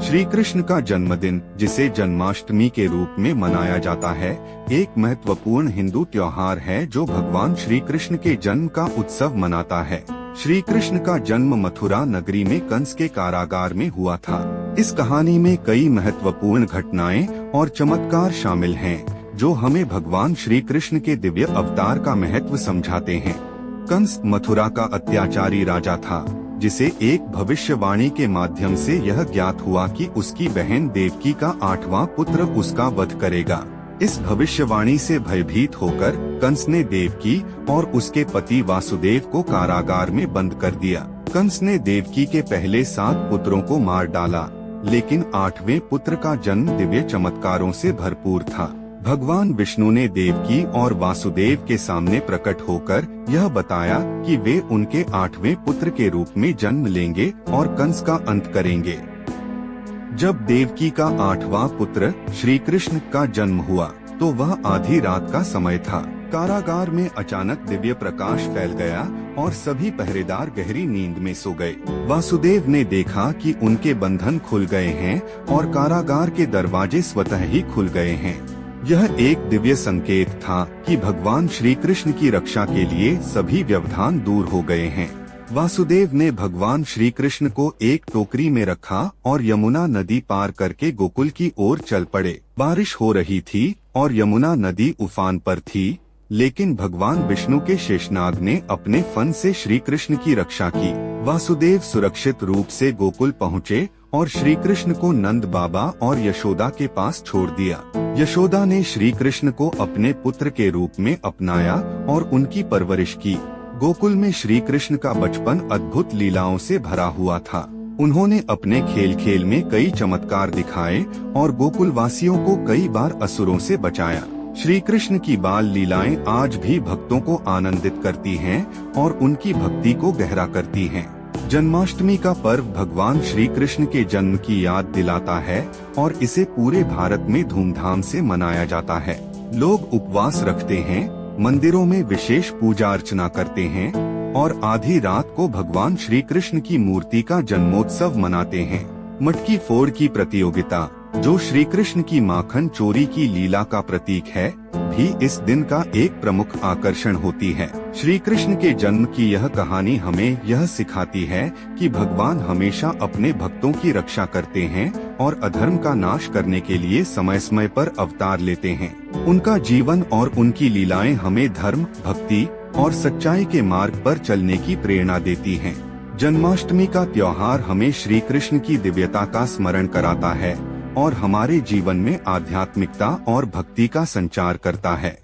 श्री कृष्ण का जन्मदिन, जिसे जन्माष्टमी के रूप में मनाया जाता है, एक महत्वपूर्ण हिंदू त्योहार है जो भगवान श्री कृष्ण के जन्म का उत्सव मनाता है। श्री कृष्ण का जन्म मथुरा नगरी में कंस के कारागार में हुआ था। इस कहानी में कई महत्वपूर्ण घटनाएं और चमत्कार शामिल हैं, जो हमें भगवान श्री कृष्ण के दिव्य अवतार का महत्व समझाते हैं। कंस मथुरा का अत्याचारी राजा था, जिसे एक भविष्यवाणी के माध्यम से यह ज्ञात हुआ कि उसकी बहन देवकी का 8वां पुत्र उसका वध करेगा। इस भविष्यवाणी से भयभीत होकर कंस ने देवकी और उसके पति वासुदेव को कारागार में बंद कर दिया। कंस ने देवकी के पहले 7 पुत्रों को मार डाला, लेकिन 8वें पुत्र का जन्म दिव्य चमत्कारों से भरपूर था। भगवान विष्णु ने देवकी और वासुदेव के सामने प्रकट होकर यह बताया कि वे उनके 8वें पुत्र के रूप में जन्म लेंगे और कंस का अंत करेंगे। जब देवकी का 8वां पुत्र श्री कृष्ण का जन्म हुआ तो वह आधी रात का समय था। कारागार में अचानक दिव्य प्रकाश फैल गया और सभी पहरेदार गहरी नींद में सो गए। वासुदेव ने देखा कि उनके बंधन खुल गए हैं और कारागार के दरवाजे स्वतः ही खुल गए हैं। यह एक दिव्य संकेत था कि भगवान श्री कृष्ण की रक्षा के लिए सभी व्यवधान दूर हो गए हैं। वासुदेव ने भगवान श्री कृष्ण को एक टोकरी में रखा और यमुना नदी पार करके गोकुल की ओर चल पड़े। बारिश हो रही थी और यमुना नदी उफान पर थी, लेकिन भगवान विष्णु के शेषनाग ने अपने फन से श्री कृष्ण की रक्षा की। वासुदेव सुरक्षित रूप से गोकुल पहुँचे और श्री कृष्ण को नंद बाबा और यशोदा के पास छोड़ दिया। यशोदा ने श्री कृष्ण को अपने पुत्र के रूप में अपनाया और उनकी परवरिश की। गोकुल में श्री कृष्ण का बचपन अद्भुत लीलाओं से भरा हुआ था। उन्होंने अपने खेल खेल में कई चमत्कार दिखाए और गोकुल वासियों को कई बार असुरों से बचाया। श्री कृष्ण की बाल लीलाएं आज भी भक्तों को आनंदित करती हैं और उनकी भक्ति को गहरा करती हैं। जन्माष्टमी का पर्व भगवान श्री कृष्ण के जन्म की याद दिलाता है और इसे पूरे भारत में धूमधाम से मनाया जाता है। लोग उपवास रखते हैं, मंदिरों में विशेष पूजा अर्चना करते हैं और आधी रात को भगवान श्री कृष्ण की मूर्ति का जन्मोत्सव मनाते हैं। मटकी फोड़ की प्रतियोगिता, जो श्री कृष्ण की माखन चोरी की लीला का प्रतीक है, भी इस दिन का एक प्रमुख आकर्षण होती है। श्री कृष्ण के जन्म की यह कहानी हमें यह सिखाती है कि भगवान हमेशा अपने भक्तों की रक्षा करते हैं और अधर्म का नाश करने के लिए समय समय पर अवतार लेते हैं। उनका जीवन और उनकी लीलाएं हमें धर्म, भक्ति और सच्चाई के मार्ग पर चलने की प्रेरणा देती हैं। जन्माष्टमी का त्योहार हमें श्री कृष्ण की दिव्यता का स्मरण कराता है और हमारे जीवन में आध्यात्मिकता और भक्ति का संचार करता है।